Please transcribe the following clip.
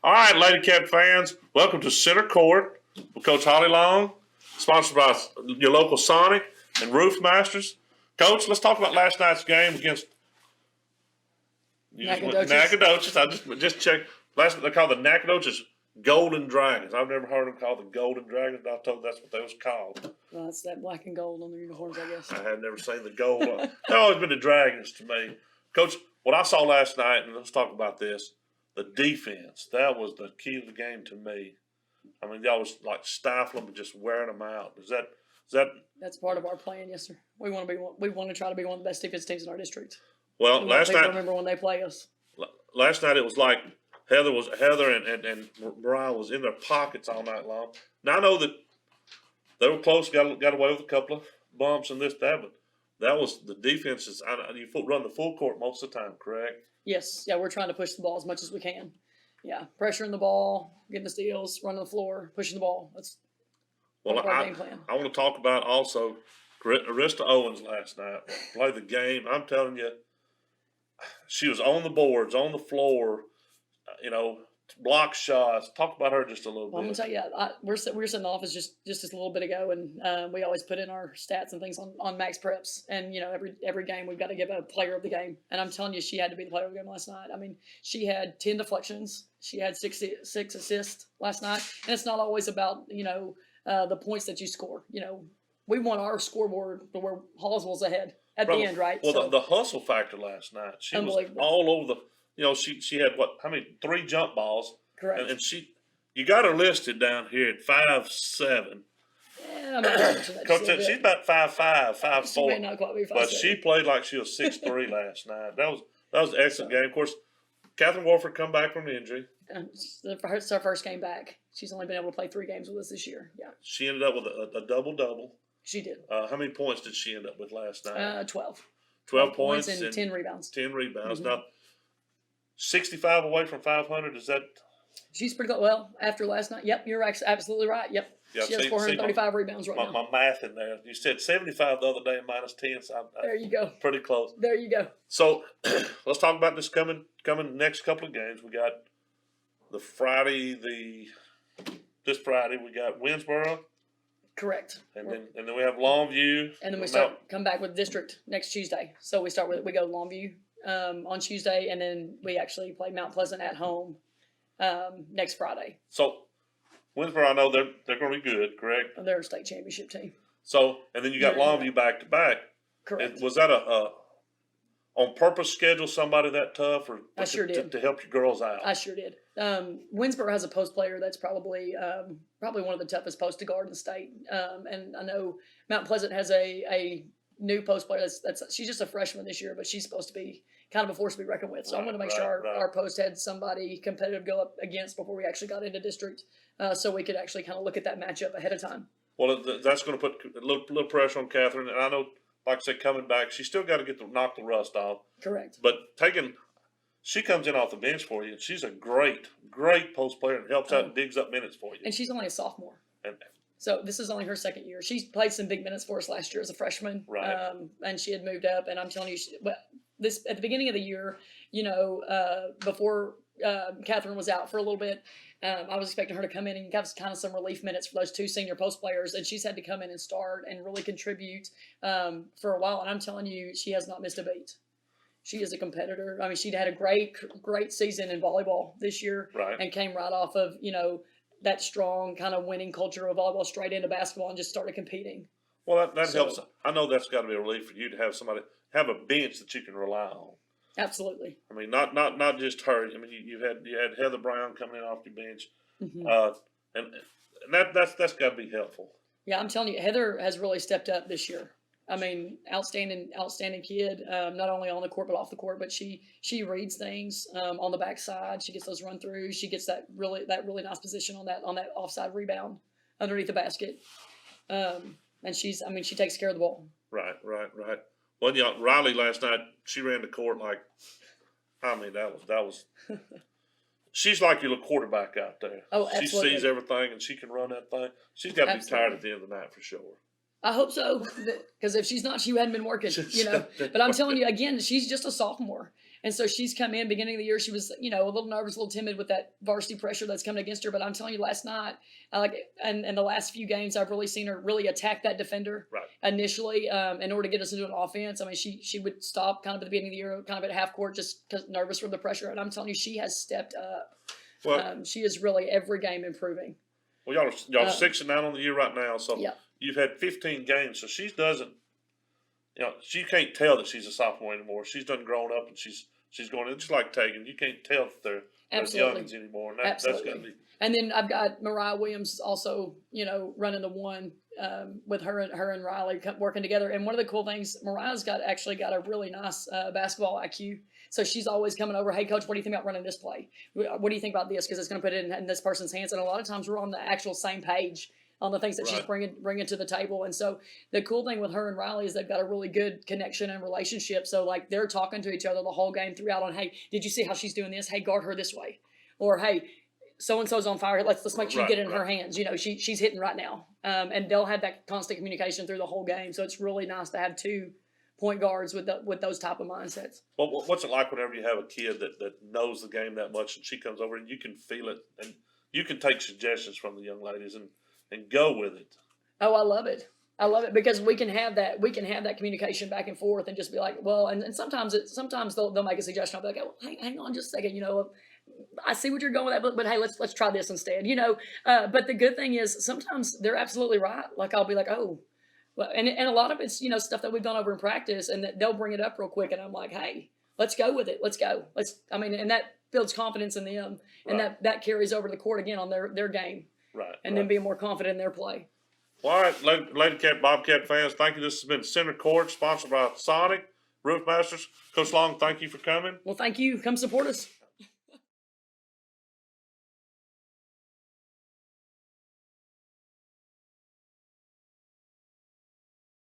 All right, Ladycat fans, welcome to Center Court with Coach Holly Long, sponsored by your local Sonic and Roof Masters. Coach, let's talk about last night's game against Nacogdoches. I just checked. They're called the Nacogdoches Golden Dragons. I've never heard them called the Golden Dragons, but I was told that's what they was called. Well, it's that black and gold on their uniforms, I guess. I had never seen the gold. They've always been the Dragons to me. Coach, what I saw last night, and let's talk about this, the defense, that was the key to the game to me. I mean, y'all was like stifling them, just wearing them out. Is that? That's part of our plan, yes, sir. We want to try to be one of the best defense teams in our district. Well, last night, remember when they play us. Last night it was like Heather and Mariah was in their pockets all night long. Now I know that they were close, got away with a couple of bumps and this, that, but that was the defenses. You run the full court most of the time, correct? Yes. Yeah, we're trying to push the ball as much as we can. Yeah, pressuring the ball, getting the steals, running the floor, pushing the ball. That's our game plan. I want to talk about also Arista Owens last night. Played the game. I'm telling you, she was on the boards, on the floor, block shots. Talk about her just a little bit. I'm going to tell you, we were sitting in the office just a little bit ago, and we always put in our stats and things on Max Preps. And, every game we've got to give a player of the game. And I'm telling you, she had to be the player of the game last night. I mean, she had 10 deflections. She had six assists last night. And it's not always about, the points that you score. We want our scoreboard to where Hallsville's ahead at the end, right? Well, the hustle factor last night, she was all over she had how many 3 jump balls? Correct. And you got her listed down here at 5'7". Yeah, I'm not Coach, she's about 5'5", 5'4". She may not quite be 5'7". But she played like she was 6'3" last night. That was an excellent game. Of course, Catherine Warford come back from injury. It's her first game back. She's only been able to play 3 games with us this year. Yeah. She ended up with a double-double. She did. How many points did she end up with last night? 12. 12 points and 10 rebounds. 10 rebounds. Mm-hmm. Now, 65 away from 500. Is that? She's pretty good. Well, after last night, yep, you're absolutely right. Yep. Yeah, she has 435 rebounds right now. My math in there. You said 75 the other day and minus 10. So there you go. Pretty close. There you go. So let's talk about this coming next couple of games. We got this Friday we got Winsboro. Correct. And then we have Longview. And then we come back with district next Tuesday. So we go to Longview on Tuesday, and then we actually play Mount Pleasant at home next Friday. So Winsboro, I know they're going to be good, correct? They're a state championship team. So and then you got Longview back to back. Correct. Was that a on purpose schedule somebody that tough, or I sure did to help your girls out? I sure did. Winsboro has a post player that's probably one of the toughest posts to guard in the state. And I know Mount Pleasant has a new post player she's just a freshman this year, but she's supposed to be kind of a force to be reckoned with. So I'm going to make sure our post had somebody competitive to go up against before we actually got into district, so we could actually kind of look at that matchup ahead of time. Well, that's going to put a little pressure on Catherine, and I know, like I said, coming back, she's still got to knock the rust off. Correct. But she comes in off the bench for you, and she's a great post player and helps out and digs up minutes for you. And she's only a sophomore. And so this is only her second year. She's played some big minutes for us last year as a freshman. Right. And she had moved up, and I'm telling you, at the beginning of the year, before Catherine was out for a little bit, I was expecting her to come in and have kind of some relief minutes for those 2 senior post players, and she's had to come in and start and really contribute for a while. And I'm telling you, she has not missed a beat. She is a competitor. I mean, she'd had a great season in volleyball this year, right, and came right off of, that strong kind of winning culture of volleyball straight into basketball and just started competing. Well, that helps. I know that's got to be a relief for you to have a bench that you can rely on. Absolutely. I mean, not just her. I mean, you had Heather Brown coming in off your bench, mm-hmm. And that's got to be helpful. Yeah, I'm telling you, Heather has really stepped up this year. I mean, outstanding kid, not only on the court but off the court. But she reads things on the backside. She gets those run throughs. She gets that really nice position on that offside rebound underneath the basket. And she takes care of the ball. Right. Well, Riley last night, she ran the court like, I mean, that was. She's like your little quarterback out there. Oh, absolutely. She sees everything and she can run that thing. She's got to be tired at the end of the night for sure. I hope so, because if she's not, she hadn't been working, But I'm telling you, again, she's just a sophomore. And so she's come in beginning of the year. She was, a little nervous, a little timid with that varsity pressure that's coming against her. But I'm telling you, last night, and the last few games, I've really seen her really attack that defender initially in order to get us into an offense. I mean, she would stop kind of at the beginning of the year, kind of at half court, just cause nervous from the pressure. And I'm telling you, she has stepped up. Well, she is really every game improving. Well, y'all 6-9 on the year right now, so you've had 15 games. So she doesn't, she can't tell that she's a sophomore anymore. She's done grown up, and she's going in just like Tegan. You can't tell that they're youngins anymore, and that's got to be. And then I've got Mariah Williams also, running the one with her and Riley working together. And one of the cool things, Mariah's actually got a really nice basketball IQ. So she's always coming over, hey, coach, what do you think about running this play? What do you think about this? Because it's going to put it in this person's hands. And a lot of times we're on the actual same page on the things that she's bringing to the table. And so the cool thing with her and Riley is they've got a really good connection and relationship. So, like, they're talking to each other the whole game throughout on, hey, did you see how she's doing this? Hey, guard her this way. Or, hey, so-and-so's on fire. Let's make sure you get it in her hands. She's hitting right now. And they'll have that constant communication through the whole game. So it's really nice to have two point guards with those type of mindsets. Well, what's it like whenever you have a kid that knows the game that much and she comes over and you can feel it and you can take suggestions from the young ladies and go with it? Oh, I love it. I love it because we can have that communication back and forth and just be like, well, and sometimes they'll make a suggestion. I'll be like, oh, hang on just a second, I see what you're going with that, but hey, let's try this instead, But the good thing is sometimes they're absolutely right. Like I'll be like, oh, well, and a lot of it's stuff that we've done over in practice, and that they'll bring it up real quick, and I'm like, hey, let's go with it. Let's go. And that builds confidence in them, and that carries over to the court again on their game, and then being more confident in their play. Well, all right, Ladycat Bobcat fans, thank you. This has been Center Court, sponsored by Sonic Roof Masters. Coach Long, thank you for coming. Well, thank you. Come support us.